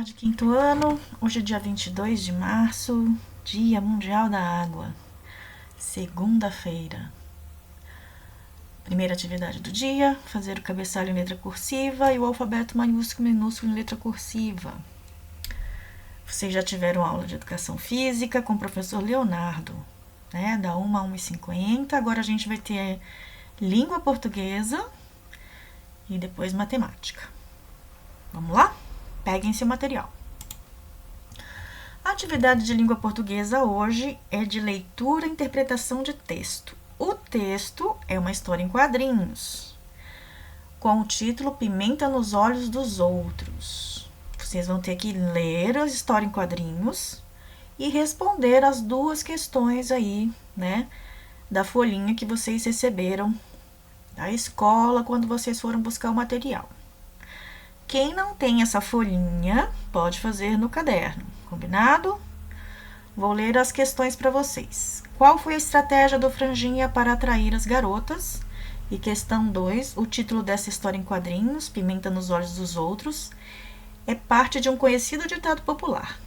De quinto ano, hoje é dia 22 de março, Dia Mundial da Água, segunda-feira. Primeira atividade do dia, fazer o cabeçalho em letra cursiva e o alfabeto maiúsculo e minúsculo em letra cursiva. Vocês já tiveram aula de educação física com o professor Leonardo, né? Da 1 a 1h50, agora a gente vai ter língua portuguesa e depois matemática. Vamos lá? Peguem seu material. A atividade de língua portuguesa hoje é de leitura e interpretação de texto. O texto é uma história em quadrinhos, com o título Pimenta nos Olhos dos Outros. Vocês vão ter que ler a história em quadrinhos e responder as duas questões aí, né, da folhinha que vocês receberam da escola quando vocês foram buscar o material. Quem não tem essa folhinha, pode fazer no caderno, combinado? Vou ler as questões para vocês. Qual foi a estratégia do Franjinha para atrair as garotas? E questão 2, o título dessa história em quadrinhos, Pimenta nos Olhos dos Outros, é parte de um conhecido ditado popular.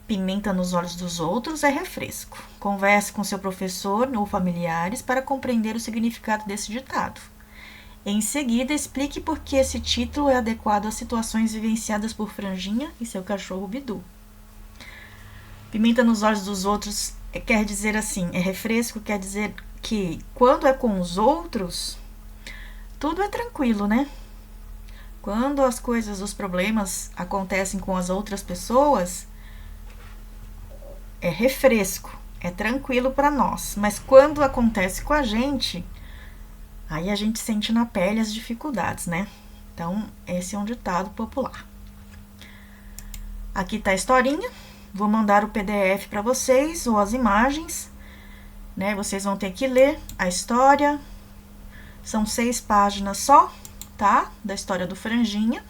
Pimenta nos olhos dos outros é refresco. Converse com seu professor ou familiares para compreender o significado desse ditado. Em seguida, explique por que esse título é adequado às situações vivenciadas por Franjinha e seu cachorro Bidu. Pimenta nos olhos dos outros quer dizer assim, é refresco, quer dizer que quando é com os outros, tudo é tranquilo, né? Quando as coisas, os problemas acontecem com as outras pessoas, é refresco, é tranquilo para nós. Mas quando acontece com a gente, aí a gente sente na pele as dificuldades, né? Então, esse é um ditado popular. Aqui tá a historinha. Vou mandar o PDF para vocês ou as imagens, né? Vocês vão ter que ler a história. São 6 páginas só, tá? Da história do Franjinha.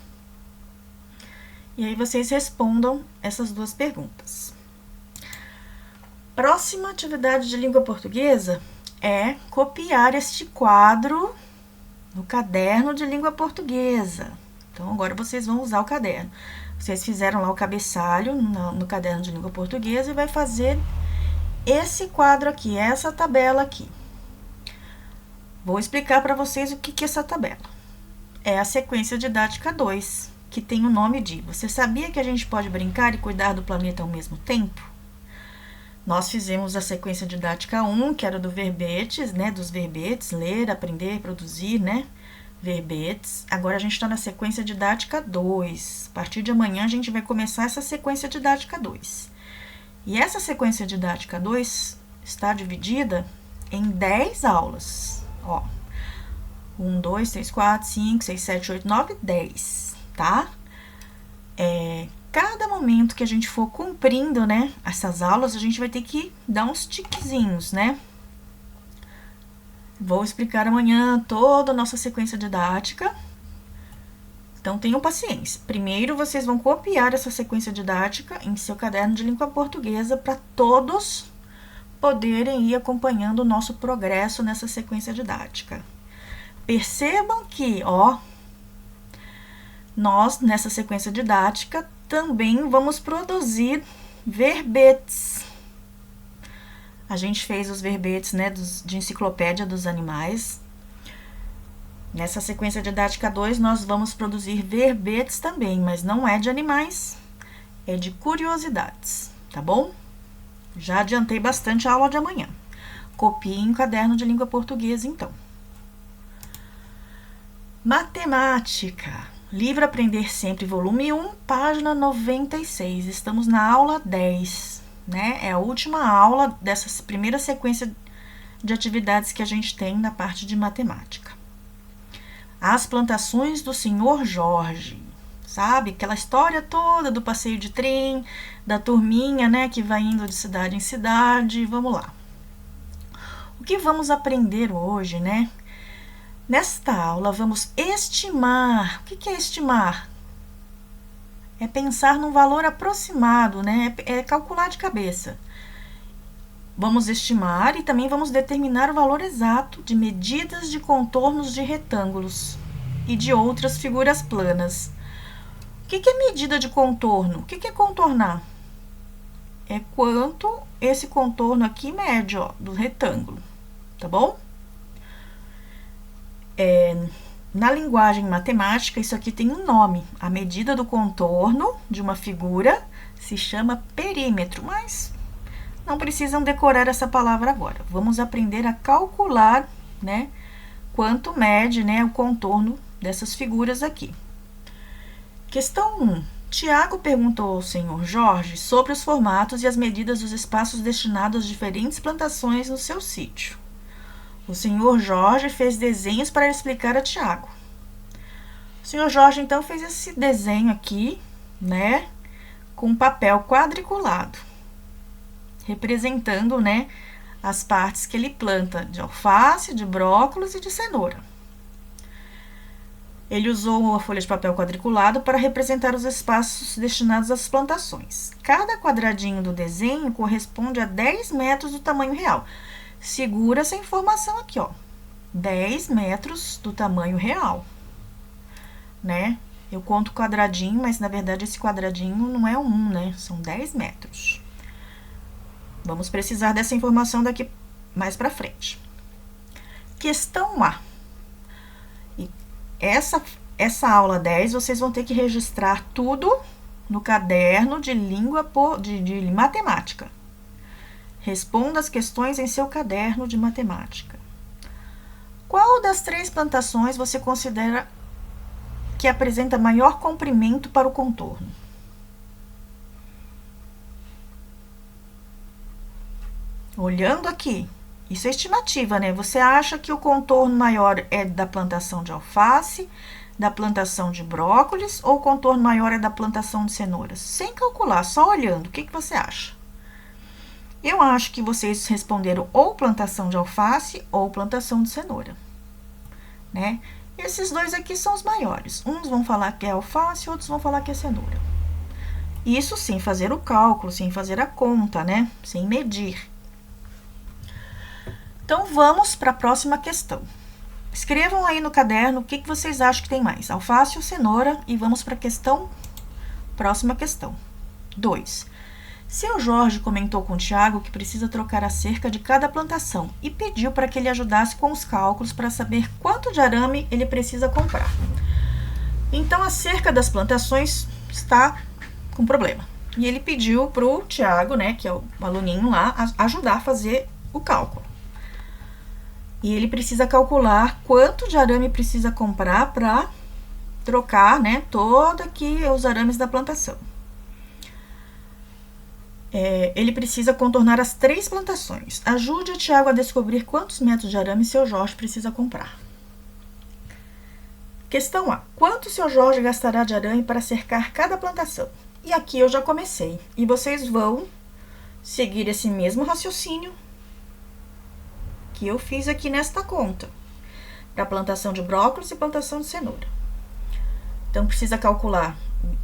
E aí vocês respondam essas duas perguntas. Próxima atividade de língua portuguesa é copiar este quadro no caderno de língua portuguesa. Então, agora vocês vão usar o caderno. Vocês fizeram lá o cabeçalho no caderno de língua portuguesa e vai fazer esse quadro aqui, essa tabela aqui. Vou explicar para vocês o que é essa tabela. É a sequência didática 2, que tem o nome de Você sabia que a gente pode brincar e cuidar do planeta ao mesmo tempo? Nós fizemos a sequência didática 1, que era do verbetes, né? Dos verbetes, ler, aprender, produzir, né? Verbetes. Agora a gente está na sequência didática 2. A partir de amanhã a gente vai começar essa sequência didática 2. E essa sequência didática 2 está dividida em 10 aulas. Ó, 1, 2, 3, 4, 5, 6, 7, 8, 9, 10, tá? Cada momento que a gente for cumprindo, né, essas aulas, a gente vai ter que dar uns tiquezinhos, né? Vou explicar amanhã toda a nossa sequência didática. Então, tenham paciência. Primeiro, vocês vão copiar essa sequência didática em seu caderno de língua portuguesa para todos poderem ir acompanhando o nosso progresso nessa sequência didática. Percebam que, ó, nós, nessa sequência didática, também vamos produzir verbetes. A gente fez os verbetes, né, de enciclopédia dos animais. Nessa sequência didática 2, nós vamos produzir verbetes também, mas não é de animais, é de curiosidades, tá bom? Já adiantei bastante a aula de amanhã. Copiem o caderno de língua portuguesa, então. Matemática. Livro Aprender Sempre, volume 1, página 96. Estamos na aula 10, né? É a última aula dessa primeira sequência de atividades que a gente tem na parte de matemática. As plantações do Senhor Jorge. Sabe? Aquela história toda do passeio de trem, da turminha, né? Que vai indo de cidade em cidade. Vamos lá. O que vamos aprender hoje, né? Nesta aula, vamos estimar. O que é estimar? É pensar num valor aproximado, né? É calcular de cabeça. Vamos estimar e também vamos determinar o valor exato de medidas de contornos de retângulos e de outras figuras planas. O que é medida de contorno? O que é contornar? É quanto esse contorno aqui mede, ó, do retângulo, tá bom? Na linguagem matemática, isso aqui tem um nome. A medida do contorno de uma figura se chama perímetro, mas não precisam decorar essa palavra agora. Vamos aprender a calcular, né, quanto mede, né, o contorno dessas figuras aqui. Questão 1. Tiago perguntou ao senhor Jorge sobre os formatos e as medidas dos espaços destinados às diferentes plantações no seu sítio. O senhor Jorge fez desenhos para explicar a Tiago. O senhor Jorge, então, fez esse desenho aqui, né, com papel quadriculado, representando, né, as partes que ele planta de alface, de brócolis e de cenoura. Ele usou a folha de papel quadriculado para representar os espaços destinados às plantações. Cada quadradinho do desenho corresponde a 10 metros do tamanho real. Segura essa informação aqui, ó. 10 metros do tamanho real, né? Eu conto quadradinho, mas na verdade esse quadradinho não é um, né? São 10 metros. Vamos precisar dessa informação daqui mais pra frente. Questão A. Essa aula 10, vocês vão ter que registrar tudo no caderno de de matemática. Responda as questões em seu caderno de matemática. Qual das 3 plantações você considera que apresenta maior comprimento para o contorno? Olhando aqui, isso é estimativa, né? Você acha que o contorno maior é da plantação de alface, da plantação de brócolis, ou o contorno maior é da plantação de cenouras? Sem calcular, só olhando, o que você acha? Eu acho que vocês responderam ou plantação de alface ou plantação de cenoura, né? Esses dois aqui são os maiores. Uns vão falar que é alface, outros vão falar que é cenoura. Isso sem fazer o cálculo, sem fazer a conta, né? Sem medir. Então, vamos para a próxima questão. Escrevam aí no caderno o que vocês acham que tem mais, alface ou cenoura, e vamos para a próxima questão. 2. Seu Jorge comentou com o Tiago que precisa trocar a cerca de cada plantação e pediu para que ele ajudasse com os cálculos para saber quanto de arame ele precisa comprar. Então, a cerca das plantações está com problema. E ele pediu para o Tiago, né, que é o aluninho lá, ajudar a fazer o cálculo. E ele precisa calcular quanto de arame precisa comprar para trocar, né, todo aqui os arames da plantação. Ele precisa contornar as 3 plantações. Ajude o Tiago a descobrir quantos metros de arame seu Jorge precisa comprar. Questão A. Quanto seu Jorge gastará de arame para cercar cada plantação? E aqui eu já comecei. E vocês vão seguir esse mesmo raciocínio que eu fiz aqui nesta conta, para plantação de brócolis e plantação de cenoura. Então, precisa calcular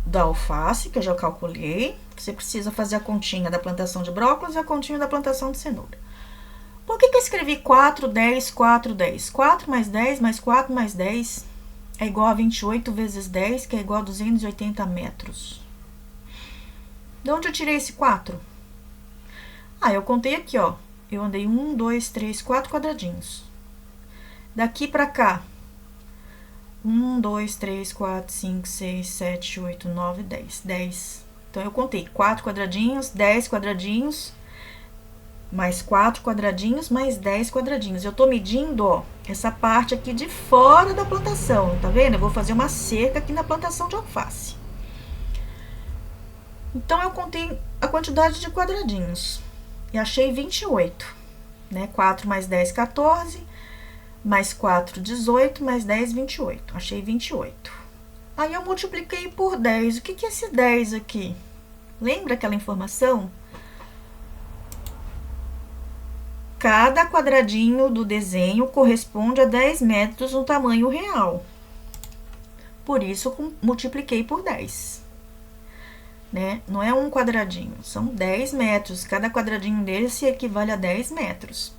da alface, que eu já calculei. Você precisa fazer a continha da plantação de brócolis e a continha da plantação de cenoura. Por que eu escrevi 4, 10, 4, 10? 4 mais 10 mais 4 mais 10 é igual a 28 vezes 10, que é igual a 280 metros. De onde eu tirei esse 4? Eu contei aqui, ó. Eu andei 1, 2, 3, 4 quadradinhos. Daqui pra cá, 1, 2, 3, 4, 5, 6, 7, 8, 9, 10. 10. Então, eu contei 4 quadradinhos, 10 quadradinhos, mais 4 quadradinhos, mais 10 quadradinhos. Eu tô medindo, ó, essa parte aqui de fora da plantação, tá vendo? Eu vou fazer uma cerca aqui na plantação de alface. Então, eu contei a quantidade de quadradinhos. E achei 28, né? 4 mais 10, 14, mais 4, 18, mais 10, 28. Achei 28. Aí, eu multipliquei por 10. O que é esse 10 aqui? Lembra aquela informação? Cada quadradinho do desenho corresponde a 10 metros no tamanho real. Por isso, multipliquei por 10. Né? Não é um quadradinho, são 10 metros. Cada quadradinho dele se equivale a 10 metros.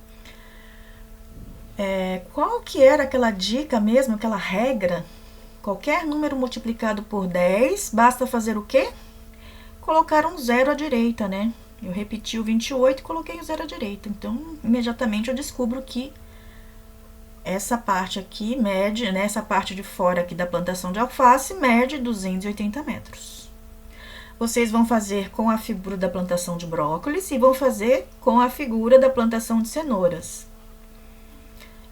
Qual que era aquela dica mesmo, aquela regra Qualquer número multiplicado por 10, basta fazer o quê? Colocar um zero à direita, né? Eu repeti o 28 e coloquei o zero à direita. Então, imediatamente eu descubro que essa parte aqui mede, né? Essa parte de fora aqui da plantação de alface mede 280 metros. Vocês vão fazer com a figura da plantação de brócolis e vão fazer com a figura da plantação de cenouras.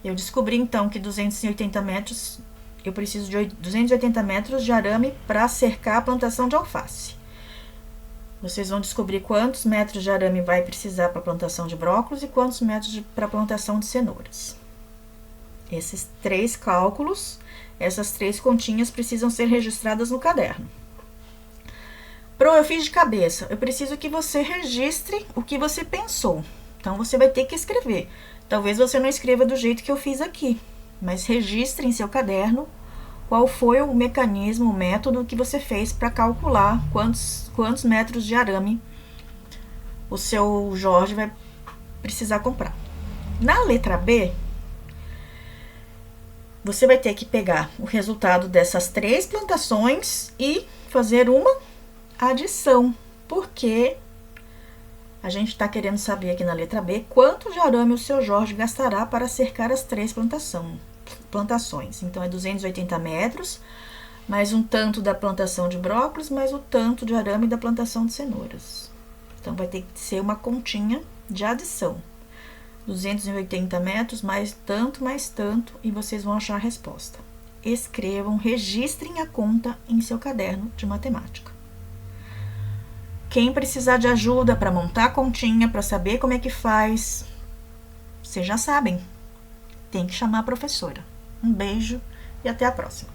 Eu descobri, então, que 280 metros, eu preciso de 280 metros de arame para cercar a plantação de alface. Vocês vão descobrir quantos metros de arame vai precisar para a plantação de brócolis e quantos metros para a plantação de cenouras. Esses 3 cálculos, essas 3 continhas precisam ser registradas no caderno. Eu fiz de cabeça, eu preciso que você registre o que você pensou. Então, você vai ter que escrever. Talvez você não escreva do jeito que eu fiz aqui, mas registre em seu caderno qual foi o mecanismo, o método que você fez para calcular quantos metros de arame o seu Jorge vai precisar comprar. Na letra B, você vai ter que pegar o resultado dessas 3 plantações e fazer uma adição, porque a gente está querendo saber aqui na letra B quanto de arame o seu Jorge gastará para cercar as 3 plantações. Então, é 280 metros, mais um tanto da plantação de brócolis, mais o tanto de arame da plantação de cenouras. Então, vai ter que ser uma continha de adição. 280 metros, mais tanto, e vocês vão achar a resposta. Escrevam, registrem a conta em seu caderno de matemática. Quem precisar de ajuda para montar a continha, para saber como é que faz, vocês já sabem. Tem que chamar a professora. Um beijo e até a próxima.